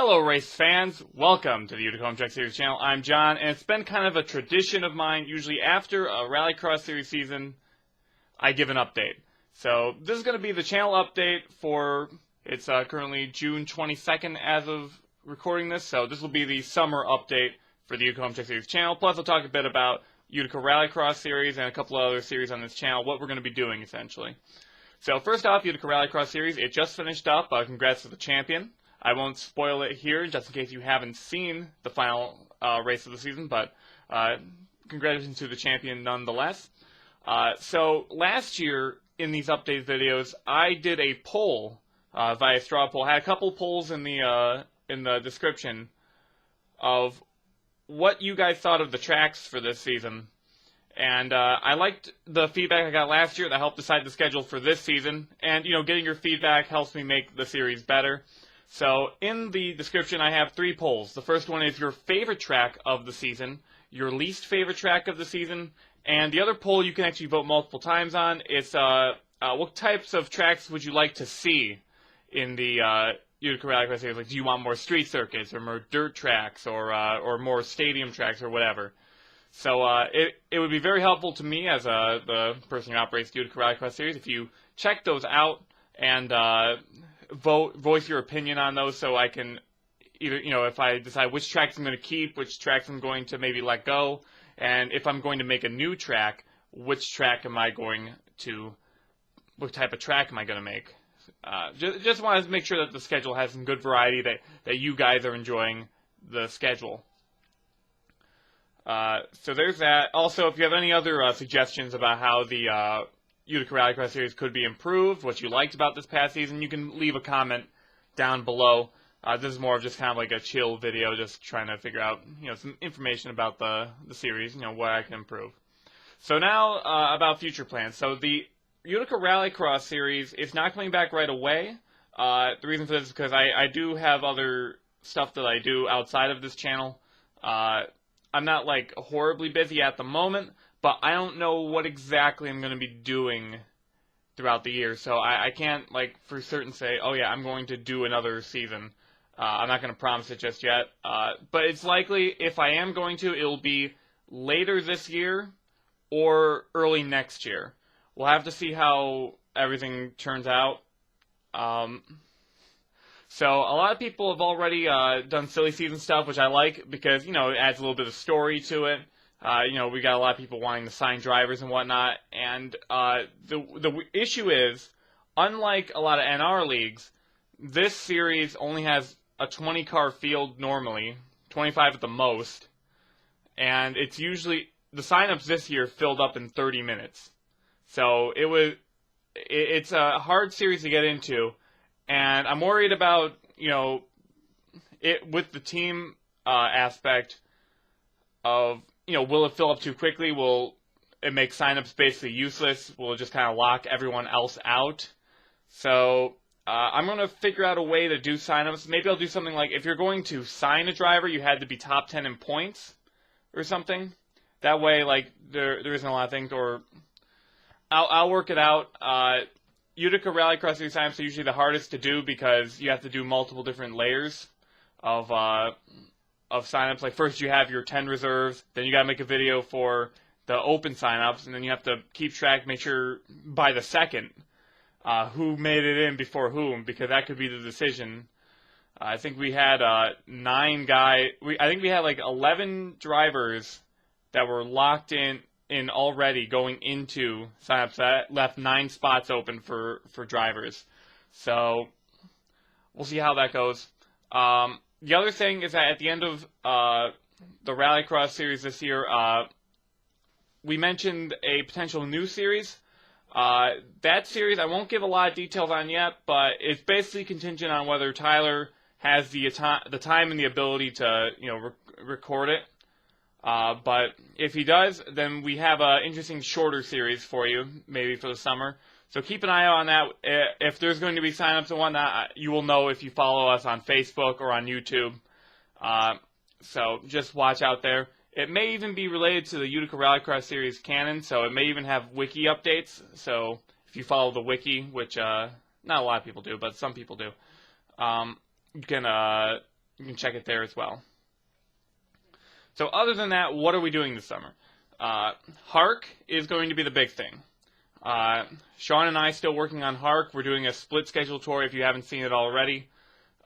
Hello race fans, welcome to the Utica Home Track Series channel. I'm John, and it's been kind of a tradition of mine, usually after a Rallycross Series season, I give an update. So this is going to be the channel update for, it's currently June 22nd as of recording this, so this will be the summer update for the Utica Home Track Series channel. Plus I'll talk a bit about Utica Rallycross Series and a couple of other series on this channel, what we're going to be doing essentially. So first off, Utica Rallycross Series, it just finished up. Congrats to the champion. I won't spoil it here, just in case you haven't seen the final race of the season, but congratulations to the champion nonetheless. So last year, in these update videos, I did a poll via straw poll. I had a couple polls in the description of what you guys thought of the tracks for this season. And I liked the feedback I got last year. That helped decide the schedule for this season. And, you know, getting your feedback helps me make the series better. So in the description, I have 3 polls. The first one is your favorite track of the season, your least favorite track of the season, and the other poll you can actually vote multiple times on. It's what types of tracks would you like to see in the Utica Rallycross series? Like, do you want more street circuits or more dirt tracks or more stadium tracks or whatever? So it would be very helpful to me as the person who operates the Utica Rallycross series if you check those out and voice your opinion on those, so I can either, you know, if I decide which tracks I'm going to keep, which tracks I'm going to maybe let go, and if I'm going to make a new track, what type of track am I going to make? Just want to make sure that the schedule has some good variety, that you guys are enjoying the schedule. So there's that. Also, if you have any other suggestions about how the Utica Rallycross series could be improved, what you liked about this past season, you can leave a comment down below. This is more of just kind of like a chill video, just trying to figure out, you know, some information about the series, you know, what I can improve. So now about future plans. So the Utica Rallycross series is not coming back right away. The reason for this is because I do have other stuff that I do outside of this channel. I'm not like horribly busy at the moment, but I don't know what exactly I'm going to be doing throughout the year, so I can't, like, for certain say, oh yeah, I'm going to do another season. I'm not going to promise it just yet, but it's likely, if I am going to, it'll be later this year or early next year. We'll have to see how everything turns out. So a lot of people have already done silly season stuff, which I like because, you know, it adds a little bit of story to it. You know, we got a lot of people wanting to sign drivers and whatnot, and the issue is, unlike a lot of NR leagues, this series only has a 20-car field normally, 25 at the most, and it's usually, the signups this year filled up in 30 minutes. So it's a hard series to get into, and I'm worried about, you know, it with the team aspect of, you know, will it fill up too quickly? Will it make signups basically useless? Will it just kind of lock everyone else out? So I'm going to figure out a way to do signups. Maybe I'll do something like, if you're going to sign a driver, you had to be top 10 in points or something. That way, like, there isn't a lot of things, or I'll work it out. Utica Rallycross Series signups are usually the hardest to do because you have to do multiple different layers of signups. Like, first you have your 10 reserves, then you got to make a video for the open signups, and then you have to keep track, make sure by the second who made it in before whom, because that could be the decision. I think we had 9 guys. I think we had like 11 drivers that were locked in already going into signups. That left 9 spots open for drivers. So we'll see how that goes. The other thing is that at the end of the Rallycross series this year, we mentioned a potential new series. That series I won't give a lot of details on yet, but it's basically contingent on whether Tyler has the time and the ability to, you know, record it. But if he does, then we have an interesting shorter series for you, maybe for the summer. So keep an eye out on that. If there's going to be signups and whatnot, you will know if you follow us on Facebook or on YouTube. So just watch out there. It may even be related to the Utica Rallycross series canon, so it may even have wiki updates. So if you follow the wiki, which not a lot of people do, but some people do, you can you can check it there as well. So other than that, what are we doing this summer? Hark is going to be the big thing. Sean and I still working on Hark. We're doing a split schedule tour if you haven't seen it already.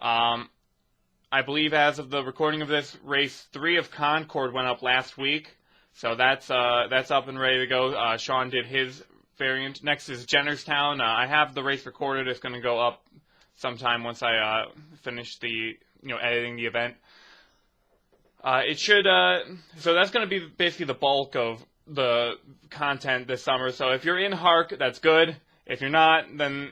I believe as of the recording of this, race 3 of Concord went up last week. So that's up and ready to go. Sean did his variant. Next is Jennerstown. I have the race recorded. It's going to go up sometime once I finish the editing the event. It should. So that's going to be basically the bulk of the content this summer. So if you're in Hark, that's good. If you're not, then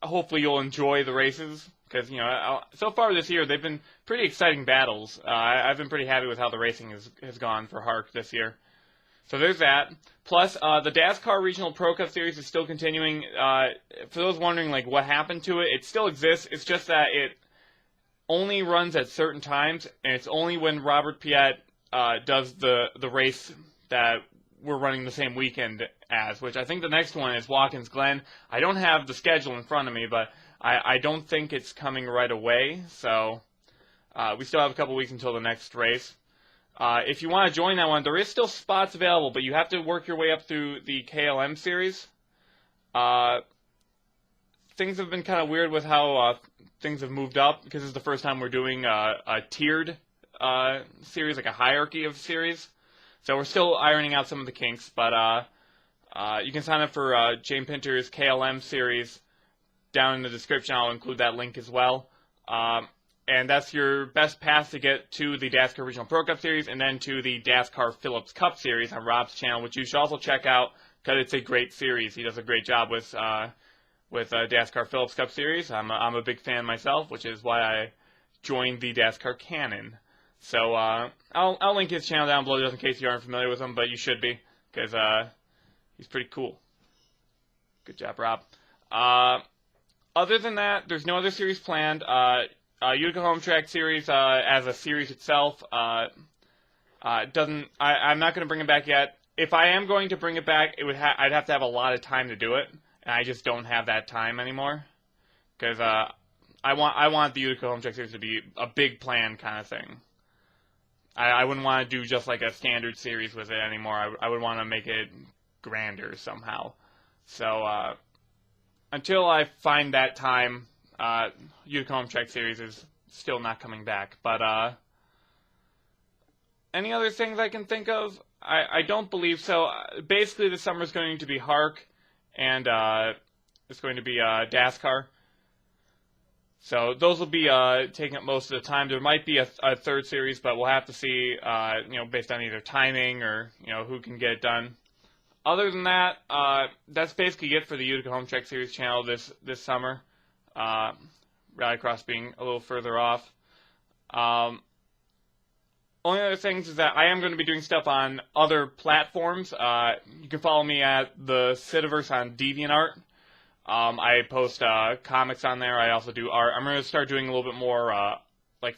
hopefully you'll enjoy the races. Because, so far this year, they've been pretty exciting battles. I've been pretty happy with how the racing has gone for Hark this year. So there's that. Plus, the DASCAR Regional Pro Cup Series is still continuing. For those wondering, what happened to it, it still exists. It's just that it only runs at certain times, and it's only when Robert Piet does the race that we're running the same weekend as, which I think the next one is Watkins Glen. I don't have the schedule in front of me, but I don't think it's coming right away, so we still have a couple weeks until the next race. If you want to join that one, there is still spots available, but you have to work your way up through the KLM series. Things have been kind of weird with how things have moved up, because this is the first time we're doing a tiered series, like a hierarchy of series. So we're still ironing out some of the kinks, but you can sign up for Jane Pinter's KLM series down in the description. I'll include that link as well. And that's your best path to get to the DASCAR Regional Pro Cup Series and then to the DASCAR Phillips Cup Series on Rob's channel, which you should also check out because it's a great series. He does a great job with DASCAR Phillips Cup Series. I'm a big fan myself, which is why I joined the DASCAR canon. So I'll link his channel down below just in case you aren't familiar with him, but you should be because he's pretty cool. Good job, Rob. Other than that, there's no other series planned. Utica Home Track Series as a series itself I'm not going to bring it back yet. If I am going to bring it back, I'd have to have a lot of time to do it, and I just don't have that time anymore. Because I want the Utica Home Track Series to be a big plan kind of thing. I wouldn't want to do just like a standard series with it anymore. I would want to make it grander somehow. So until I find that time, Utica Home Track Series is still not coming back. But any other things I can think of? I don't believe so. Basically, the summer is going to be Hark, and it's going to be DASCAR. So those will be taking up most of the time. There might be a third series, but we'll have to see, based on either timing or who can get it done. Other than that, that's basically it for the Utica Home Track Series channel this summer. Rallycross being a little further off. Only other things is that I am going to be doing stuff on other platforms. You can follow me at TheCittiverse on DeviantArt. I post comics on there. I also do art. I'm going to start doing a little bit more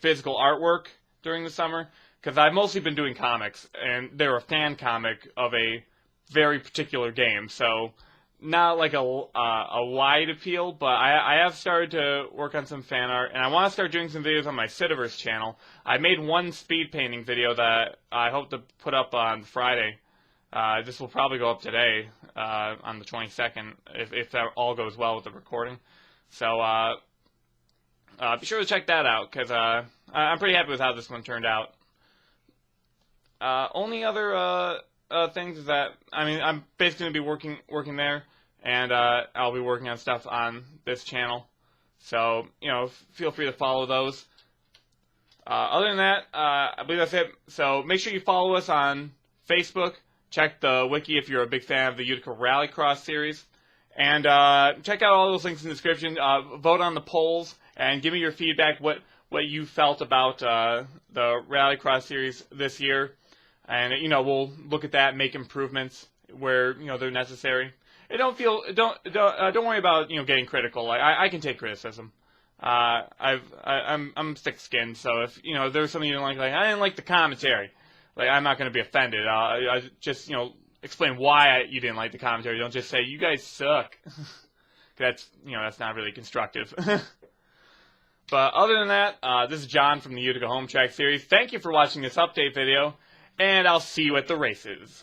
physical artwork during the summer because I've mostly been doing comics, and they're a fan comic of a very particular game. So not like a wide appeal, but I have started to work on some fan art, and I want to start doing some videos on my Citiverse channel. I made one speed painting video that I hope to put up on Friday. This will probably go up today on the 22nd if that all goes well with the recording. So be sure to check that out because I'm pretty happy with how this one turned out. Only other things is that I'm basically going to be working there, and I'll be working on stuff on this channel. So feel free to follow those. Other than that, I believe that's it. So make sure you follow us on Facebook. Check the wiki if you're a big fan of the Utica Rallycross series. And check out all those links in the description. Vote on the polls and give me your feedback, what you felt about the Rallycross series this year. And we'll look at that, make improvements where they're necessary. And don't worry about getting critical. I can take criticism. I'm thick-skinned, so if there's something you don't like I didn't like the commentary. I'm not going to be offended. I just, explain why you didn't like the commentary. Don't just say, you guys suck. That's not really constructive. But other than that, this is John from the Utica Home Track Series. Thank you for watching this update video, and I'll see you at the races.